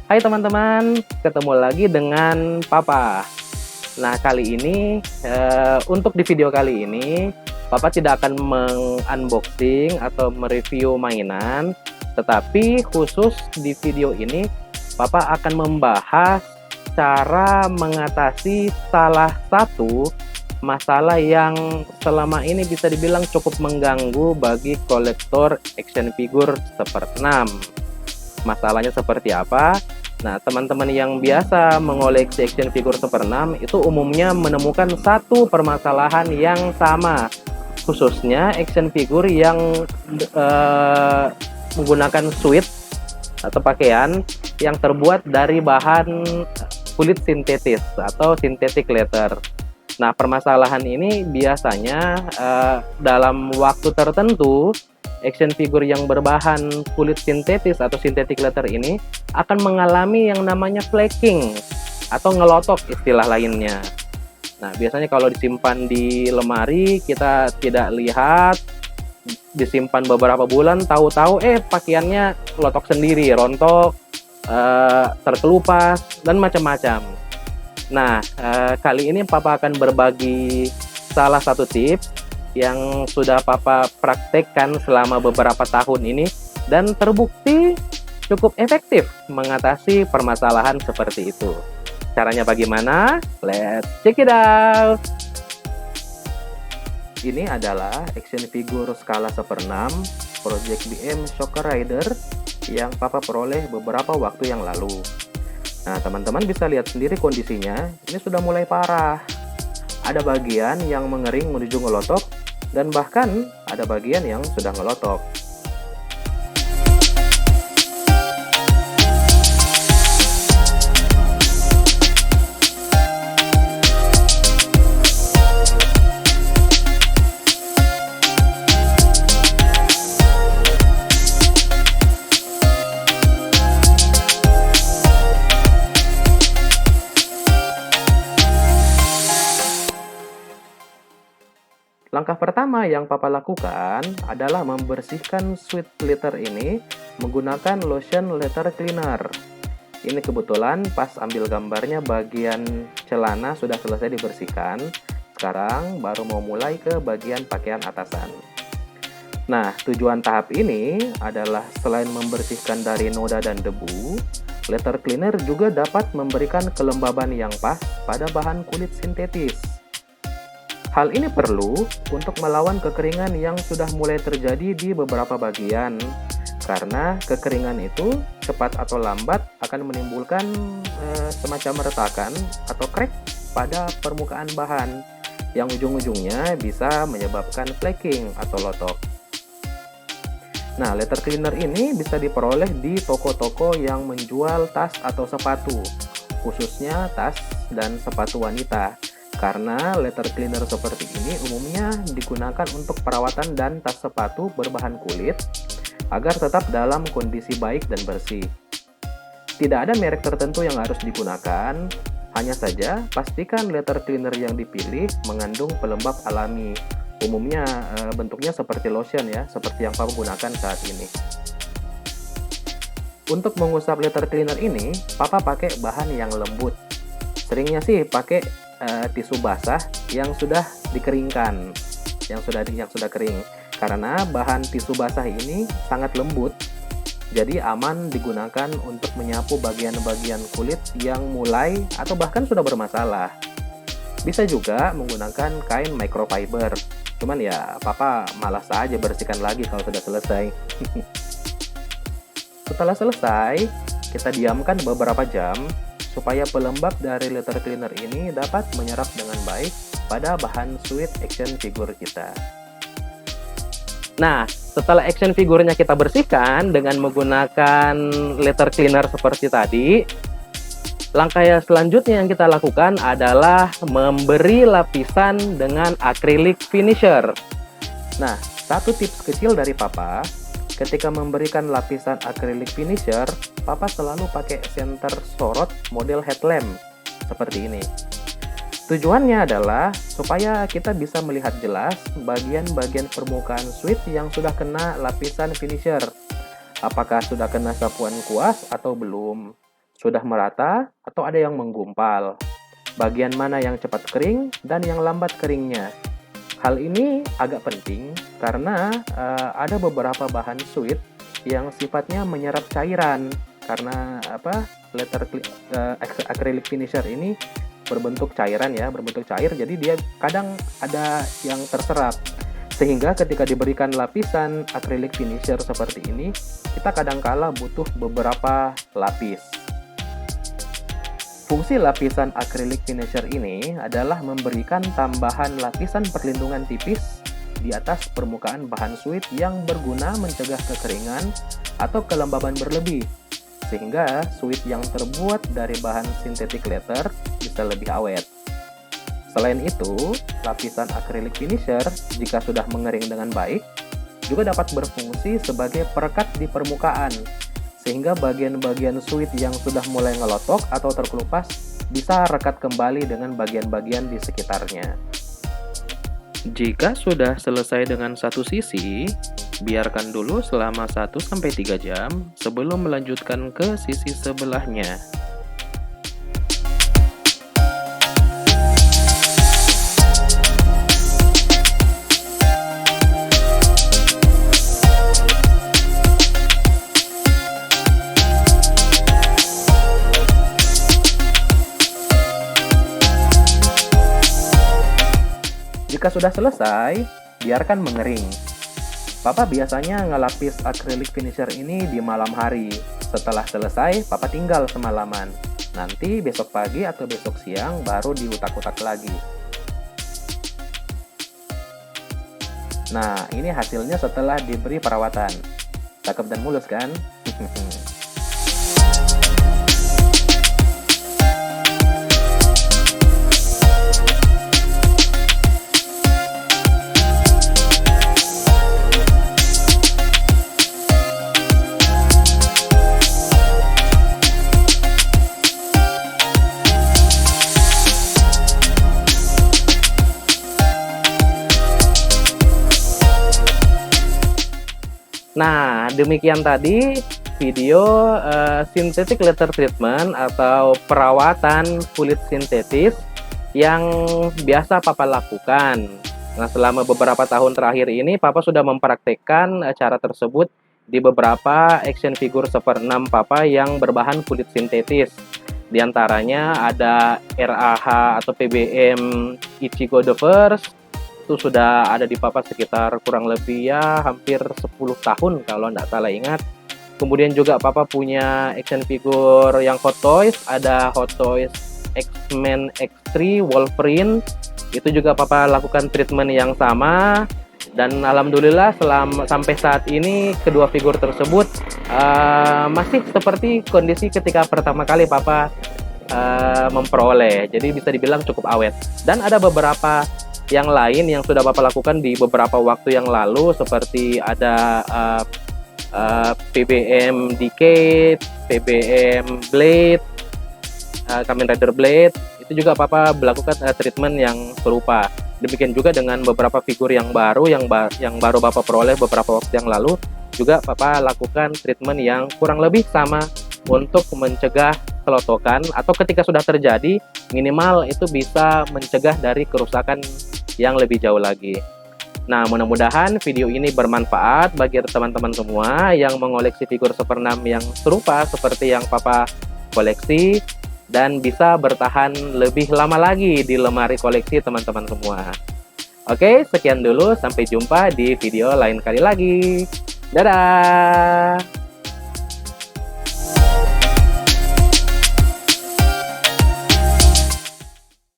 Hai teman-teman, ketemu lagi dengan Papa. Nah, kali ini untuk di video kali ini, Papa tidak akan meng-unboxing atau mereview mainan, tetapi khusus di video ini Papa akan membahas cara mengatasi salah satu masalah yang selama ini bisa dibilang cukup mengganggu bagi kolektor action figure Super 6. Masalahnya seperti apa? Nah, teman-teman yang biasa mengoleksi action figure Super 6 itu umumnya menemukan satu permasalahan yang sama, khususnya action figure yang menggunakan suit atau pakaian yang terbuat dari bahan kulit sintetis atau synthetic leather. Nah, permasalahan ini biasanya dalam waktu tertentu action figure yang berbahan kulit sintetis atau synthetic leather ini akan mengalami yang namanya flaking atau ngelotok istilah lainnya. Nah, biasanya kalau disimpan di lemari kita tidak lihat, disimpan beberapa bulan, tahu-tahu pakaiannya lotok sendiri, rontok, terkelupas dan macam-macam. Nah, kali ini Papa akan berbagi salah satu tips yang sudah Papa praktekkan selama beberapa tahun ini dan terbukti cukup efektif mengatasi permasalahan seperti itu. Caranya bagaimana? Let's check it out! Ini adalah action figure skala 1/6 Project BM Shocker Rider yang Papa peroleh beberapa waktu yang lalu. Nah, teman-teman bisa lihat sendiri kondisinya, ini sudah mulai parah. Ada bagian yang mengering menuju ngelotok, dan bahkan ada bagian yang sudah ngelotok. Langkah pertama yang Papa lakukan adalah membersihkan suit leather ini menggunakan lotion leather cleaner. Ini kebetulan pas ambil gambarnya bagian celana sudah selesai dibersihkan. Sekarang baru mau mulai ke bagian pakaian atasan. Nah, tujuan tahap ini adalah selain membersihkan dari noda dan debu, leather cleaner juga dapat memberikan kelembaban yang pas pada bahan kulit sintetis. Hal ini perlu untuk melawan kekeringan yang sudah mulai terjadi di beberapa bagian, karena kekeringan itu cepat atau lambat akan menimbulkan semacam retakan atau crack pada permukaan bahan, yang ujung-ujungnya bisa menyebabkan flaking atau lotok. Nah, leather cleaner ini bisa diperoleh di toko-toko yang menjual tas atau sepatu, khususnya tas dan sepatu wanita. Karena leather cleaner seperti ini umumnya digunakan untuk perawatan dan tas sepatu berbahan kulit agar tetap dalam kondisi baik dan bersih. Tidak ada merek tertentu yang harus digunakan, hanya saja pastikan leather cleaner yang dipilih mengandung pelembab alami. Umumnya bentuknya seperti lotion ya, seperti yang Papa gunakan saat ini. Untuk mengusap leather cleaner ini, Papa pakai bahan yang lembut. Seringnya sih pakai tisu basah yang sudah dikeringkan, yang sudah kering, karena bahan tisu basah ini sangat lembut, jadi aman digunakan untuk menyapu bagian-bagian kulit yang mulai atau bahkan sudah bermasalah. Bisa juga menggunakan kain microfiber, cuman ya Papa malas aja bersihkan lagi kalau sudah selesai. Setelah selesai, kita diamkan beberapa jam supaya pelembab dari leather cleaner ini dapat menyerap dengan baik pada bahan suit action figure kita. Nah, setelah action figurnya kita bersihkan dengan menggunakan leather cleaner seperti tadi, langkah selanjutnya yang kita lakukan adalah memberi lapisan dengan acrylic finisher. Nah, satu tips kecil dari Papa, ketika memberikan lapisan acrylic finisher, Papa selalu pakai center sorot model headlamp seperti ini. Tujuannya adalah supaya kita bisa melihat jelas bagian-bagian permukaan suit yang sudah kena lapisan finisher. Apakah sudah kena sapuan kuas atau belum. sudah merata atau ada yang menggumpal, bagian mana yang cepat kering dan yang lambat keringnya. Hal ini agak penting karena ada beberapa bahan suit yang sifatnya menyerap cairan karena acrylic finisher ini berbentuk cairan ya, berbentuk cair, jadi dia kadang ada yang terserap. Sehingga ketika diberikan lapisan acrylic finisher seperti ini, kita kadangkala butuh beberapa lapis. Fungsi lapisan acrylic finisher ini adalah memberikan tambahan lapisan perlindungan tipis di atas permukaan bahan suit yang berguna mencegah kekeringan atau kelembaban berlebih, sehingga suit yang terbuat dari bahan synthetic leather bisa lebih awet. Selain itu, lapisan acrylic finisher jika sudah mengering dengan baik juga dapat berfungsi sebagai perekat di permukaan, sehingga bagian-bagian suit yang sudah mulai ngelotok atau terkelupas bisa rekat kembali dengan bagian-bagian di sekitarnya. Jika sudah selesai dengan satu sisi, biarkan dulu selama 1-3 jam sebelum melanjutkan ke sisi sebelahnya. Jika sudah selesai, biarkan mengering. Papa biasanya ngelapis acrylic finisher ini di malam hari. Setelah selesai, Papa tinggal semalaman. Nanti besok pagi atau besok siang baru diutak-utak lagi. Nah, ini hasilnya setelah diberi perawatan. Cakep dan mulus kan? Nah, demikian tadi video synthetic leather treatment atau perawatan kulit sintetis yang biasa Papa lakukan. Nah, selama beberapa tahun terakhir ini, Papa sudah mempraktekkan cara tersebut di beberapa action figure 1/6 Papa yang berbahan kulit sintetis. Di antaranya ada RAH atau PBM Ichigo the First, itu sudah ada di Papa sekitar kurang lebih ya hampir 10 tahun kalau nggak salah ingat. Kemudian juga Papa punya action figure yang Hot Toys, ada Hot Toys X-Men X3 Wolverine, itu juga Papa lakukan treatment yang sama. Dan alhamdulillah sampai saat ini kedua figur tersebut masih seperti kondisi ketika pertama kali Papa memperoleh, jadi bisa dibilang cukup awet. Dan ada beberapa yang lain yang sudah Bapak lakukan di beberapa waktu yang lalu, seperti ada PBM Decade, PBM Blade, Kamen Rider Blade, itu juga Bapak melakukan treatment yang serupa. Demikian juga dengan beberapa figur yang baru yang baru Bapak peroleh beberapa waktu yang lalu, juga Bapak lakukan treatment yang kurang lebih sama untuk mencegah kelotokan, atau ketika sudah terjadi minimal itu bisa mencegah dari kerusakan yang lebih jauh lagi. Nah, mudah-mudahan video ini bermanfaat bagi teman-teman semua yang mengoleksi figur 1/6 yang serupa seperti yang Papa koleksi, dan bisa bertahan lebih lama lagi di lemari koleksi teman-teman semua. Oke, sekian dulu, sampai jumpa di video lain kali lagi. Dadah!